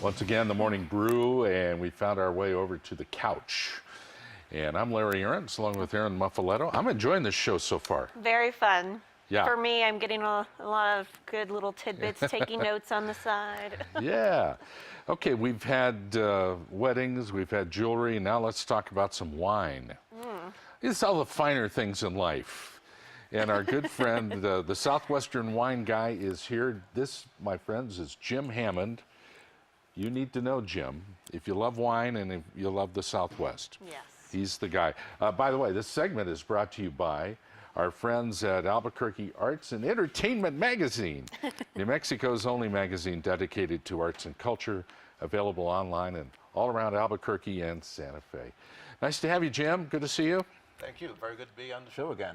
Once again, the Morning Brew, and we found our way over to the couch. And I'm Larry Aarons, along with Aaron Muffaletto. I'm enjoying this show so far. Very fun. Yeah. For me, I'm getting a lot of good little tidbits, taking notes on the side. Yeah. Okay, we've had weddings, we've had jewelry, now let's talk about some wine. It's all the finer things in life. And our good friend, the Southwestern wine guy, is here. This, my friends, is Jim Hammond. You need to know Jim if you love wine and if you love the Southwest. Yes. He's the guy. By the way, this segment is brought to you by our friends at Albuquerque Arts and Entertainment Magazine, New Mexico's only magazine dedicated to arts and culture, available online and all around Albuquerque and Santa Fe. Nice to have you, Jim. Good to see you. Thank you. Very good to be on the show again.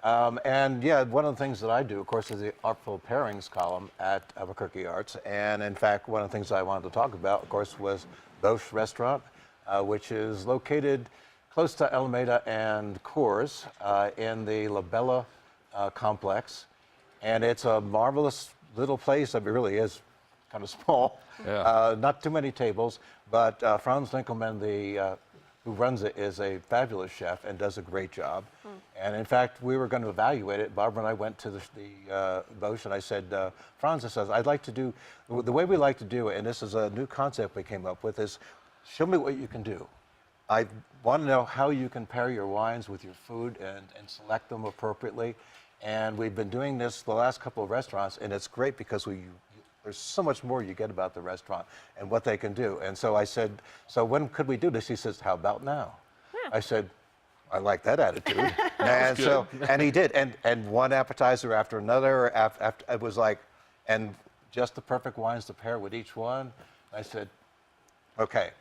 And yeah, one of the things that I do, of course, is the Artful Pairings column at Albuquerque Arts. And in fact, one of the things I wanted to talk about, of course, was Bosch Restaurant, which is located close to Alameda and Coors in the La Bella complex. And it's a marvelous little place. I mean, it really is kind of small. Yeah. Not too many tables, but Franz Dinkelman, who runs it, is a fabulous chef and does a great job. And in fact, we were going to evaluate it. Barbara and I went to the Bosch, and I said, Franz says, I'd like to do, the way we like to do it, and this is a new concept we came up with, is show me what you can do. I want to know how you can pair your wines with your food and select them appropriately. And we've been doing this the last couple of restaurants, and it's great because there's so much more you get about the restaurant and what they can do. And so I said, so when could we do this? He says, how about now? I said, I like that attitude. And so, and he did. And one appetizer after another, after, it was like, and just the perfect wines to pair with each one. I said, okay,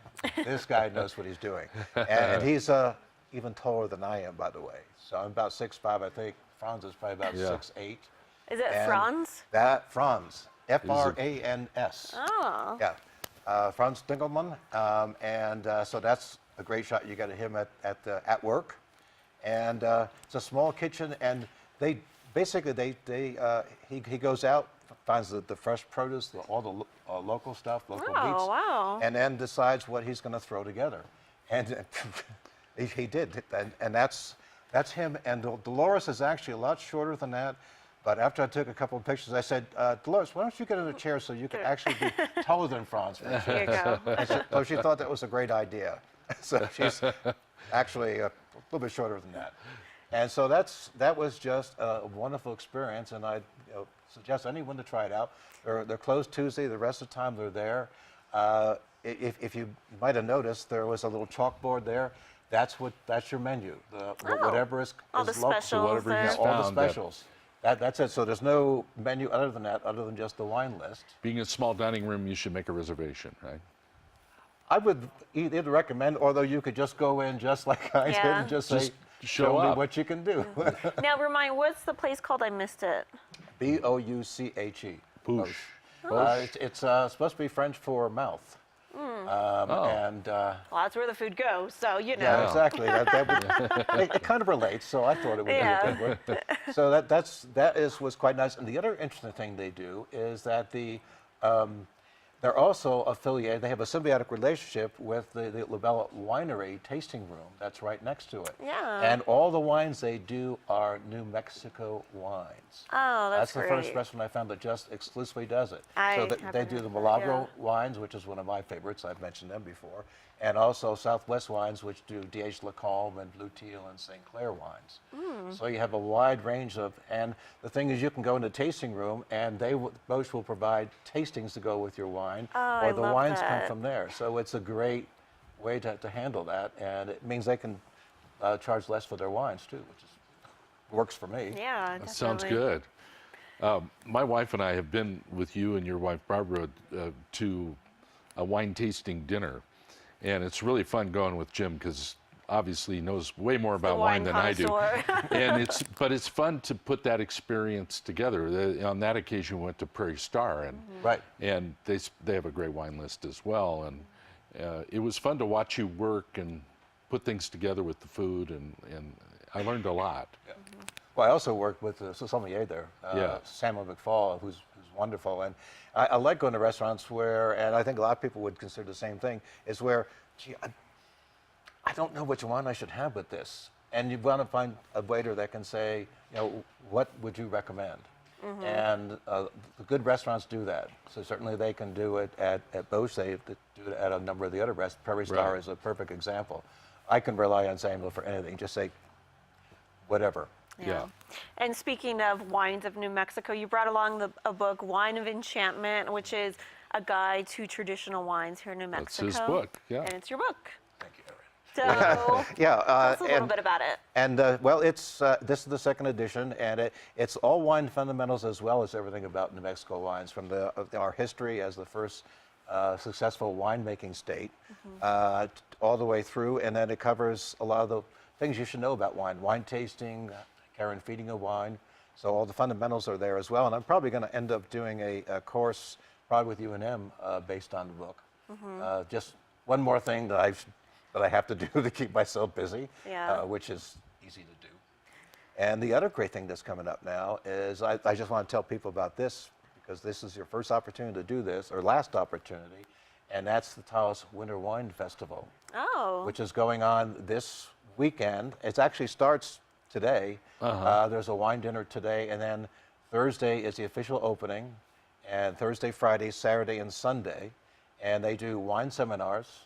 this guy knows what he's doing. And he's even taller than I am, by the way. So I'm about 6'5", I think. Franz is probably about 6'8". Is it Franz? That, Franz. F-R-A-N-S. Oh. Yeah. Franz Dinkelman. So that's a great shot. You got him at work. And it's a small kitchen, and they basically, he goes out, finds the fresh produce, all the local stuff, local meats, wow. and then decides what he's going to throw together. And he did. And that's him. And Dolores is actually a lot shorter than that. But after I took a couple of pictures, I said, Dolores, why don't you get in a chair so you can actually be taller than Franz? Here you go. She thought that was a great idea. So she's actually a little bit shorter than that. And so that was just a wonderful experience, and I suggest anyone to try it out. They're closed Tuesday. The rest of the time they're there. If you might have noticed, there was a little chalkboard there. That's your menu. Whatever is all the local. specials. So whatever he's all the found, specials. That's it. So there's no menu other than that, other than just the wine list. Being a small dining room, you should make a reservation, right? I would either recommend, although you could just go in just like I did and just say, show me what you can do. Now, remind, what's the place called? I missed it. B-O-U-C-H-E. Bouche. It's supposed to be French for mouth. And Well, that's where the food goes, so you know. yeah, exactly. It kind of relates, so I thought it would be a good one. So that was quite nice. And the other interesting thing they do is that they're also affiliated. They have a symbiotic relationship with the La Bella Winery tasting room that's right next to it. Yeah. And all the wines they do are New Mexico wines. Oh, that's the great. first restaurant I found that just exclusively does it. I So they do the Milagro wines, which is one of my favorites. I've mentioned them before. And also Southwest wines, which do D.H. Lacombe and Blue Teal and St. Clair wines. So you have a wide range of, and the thing is you can go in the tasting room and Bosch will provide tastings to go with your wine, or the wines come from there. So it's a great way to handle that, and it means they can charge less for their wines too, which works for me. Yeah, definitely. That sounds good. My wife and I have been with you and your wife Barbara to a wine tasting dinner, and it's really fun going with Jim because obviously he knows way more about wine than I do. And it's fun to put that experience together. On that occasion, we went to Prairie Star, and and they have a great wine list as well. And it was fun to watch you work and put things together with the food, and I learned a lot. Well, I also worked with the sommelier there, Yeah. Samuel McFall, who's wonderful. And I like going to restaurants where, and I think a lot of people would consider the same thing, is where, gee, I don't know which wine I should have with this. And you want to find a waiter that can say, you know, what would you recommend? And the good restaurants do that. So certainly they can do it at Boche. They do it at a number of the other restaurants. Prairie Star Right. is a perfect example. I can rely on Samuel for anything. Just say whatever. Yeah. And speaking of wines of New Mexico, you brought along a book, Wine of Enchantment, which is a guide to traditional wines here in New That's Mexico. his book, yeah. And it's your book. Thank you, Erin. So Yeah, tell us a little bit about it. And well, it's this is the second edition, and it's all wine fundamentals as well as everything about New Mexico wines, from our history as the first successful winemaking state, all the way through, and then it covers a lot of the things you should know about wine tasting, care and feeding of wine. So all the fundamentals are there as well, and I'm probably going to end up doing a course probably with UNM based on the book. Just one more thing that I have to do to keep myself busy, Yeah. which is easy to do. And the other great thing that's coming up now is I just want to tell people about this, because this is your first opportunity to do this, or last opportunity, and that's the Taos Winter Wine Festival, Oh. which is going on this weekend. It actually starts today. There's a wine dinner today, and then Thursday is the official opening, and Thursday, Friday, Saturday, and Sunday. And they do wine seminars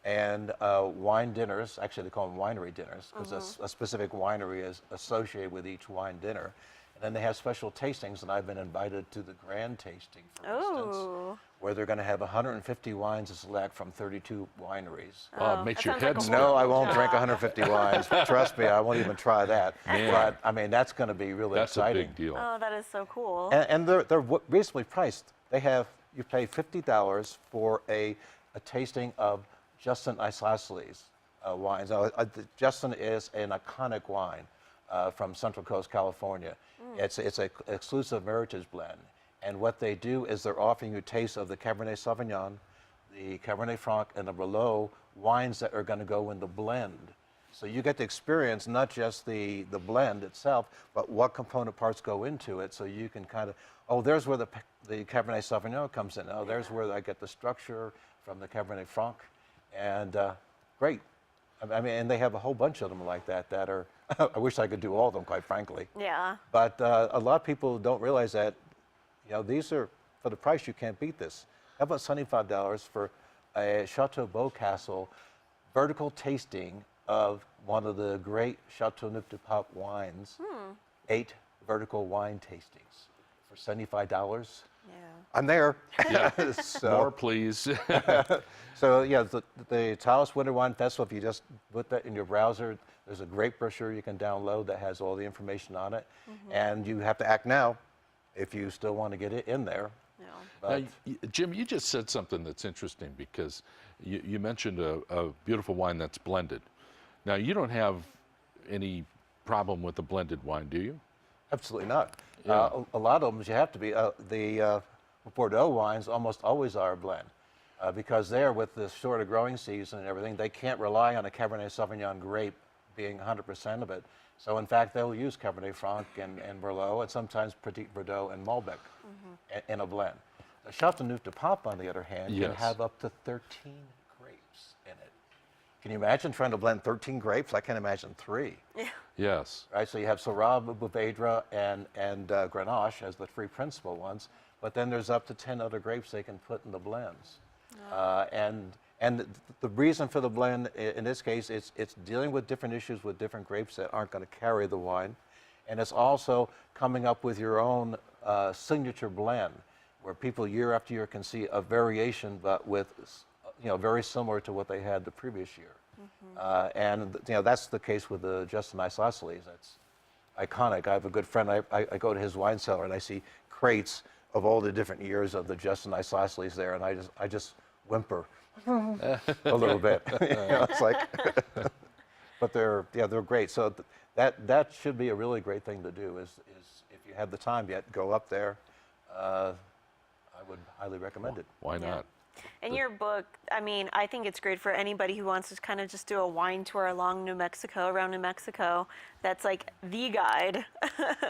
and wine dinners. Actually, they call them winery dinners, because a specific winery is associated with each wine dinner. And then they have special tastings, and I've been invited to the grand tasting, for instance, Oh. where they're going to have 150 wines to select from 32 wineries. Oh, it makes that your sounds like head a spin. No, I won't job. drink 150 wines. Trust me, I won't even try that. Man. But I mean, that's going to be really That's a exciting. big deal. Oh, that is so cool. And they're reasonably priced. You pay $50 for a tasting of Justin Isosceles wines. Now, Justin is an iconic wine from Central Coast, California. It's an exclusive Meritage blend. And what they do is they're offering you a taste of the Cabernet Sauvignon, the Cabernet Franc, and the Merlot wines that are going to go in the blend. So you get to experience not just the blend itself, but what component parts go into it, so you can kind of, oh, there's where the Cabernet Sauvignon comes in. Oh, there's where I get the structure from the Cabernet Franc. And great. I mean, and they have a whole bunch of them like that are, I wish I could do all of them, quite frankly. Yeah. But a lot of people don't realize that, you know, these are, for the price, you can't beat this. How about $75 for a Chateau Beaucastle vertical tasting of one of the great Chateau Neuf du Pape wines, 8 vertical wine tastings for $75? Yeah. I'm there. More, please. So yeah, the Taos Winter Wine Festival, if you just put that in your browser, there's a great brochure you can download that has all the information on it. And you have to act now if you still want to get it in there. Yeah. But Jim, you just said something that's interesting, because you mentioned a beautiful wine that's blended. Now, you don't have any problem with a blended wine, do you? absolutely not. Yeah. A lot of them, you have to be. The Bordeaux wines almost always are a blend. Because there, with the shorter growing season and everything, they can't rely on a Cabernet Sauvignon grape being 100% of it. So in fact, they'll use Cabernet Franc and Merlot, and sometimes Petit Verdot and Malbec in a blend. The Chateau Neuf du Pape, on the other hand, can Yes. have up to 13 grapes in it. Can you imagine trying to blend 13 grapes? I can't imagine 3. Yes. Right, so you have Syrah, Bouvedre, and Grenache as the 3 principal ones, but then there's up to 10 other grapes they can put in the blends. And the reason for the blend in this case, it's dealing with different issues with different grapes that aren't going to carry the wine, and it's also coming up with your own signature blend, where people year after year can see a variation, but with very similar to what they had the previous year. And that's the case with the Justin Isosceles. That's iconic. I have a good friend. I go to his wine cellar and I see crates of all the different years of the Justin Isosceles there, and I just whimper a little bit. It's like, but they're great. So that should be a really great thing to do. Is if you have the time yet, go up there. I would highly recommend it. Why Yeah. not? In your book, I mean, I think it's great for anybody who wants to kind of just do a wine tour along New Mexico, around New Mexico. That's like the guide.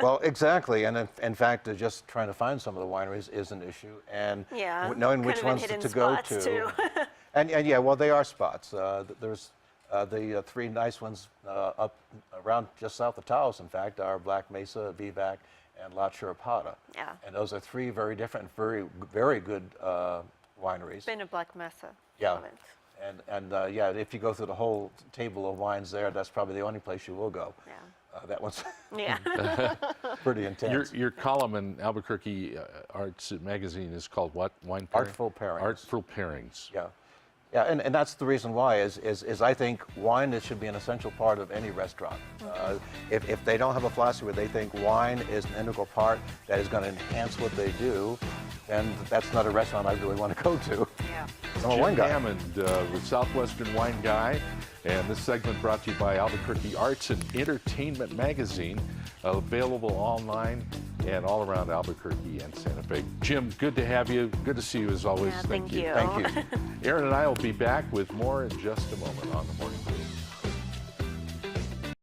Well, exactly, and in fact, just trying to find some of the wineries is an issue, and Yeah, knowing kind which of in ones hidden to go spots, to. too. And yeah, well, they are spots. There's the three nice ones up around just south of Taos, in fact, are Black Mesa, Vivac, and La Chirapata. Yeah. And those are three very different, very good wineries. Been to Black Mesa. Yeah. Haven't. And yeah, if you go through the whole table of wines there, that's probably the only place you will go. Yeah. That one's Yeah. pretty intense. Your column in Albuquerque Arts magazine is called what? Wine pairing? Artful Pairings. Artful pairings. Yeah. Yeah, and that's the reason why is I think wine should be an essential part of any restaurant. If they don't have a philosophy where they think wine is an integral part that is going to enhance what they do, then that's not a restaurant I really want to go to. Yeah. I'm a wine Jim guy. Hammond, the Southwestern wine guy, and this segment brought to you by Albuquerque Arts and Entertainment Magazine, available online and all around Albuquerque and Santa Fe. Jim, good to have you. Good to see you as always. Yeah, thank you. Thank you. Aaron and I will be back with more in just a moment on The Morning Brew.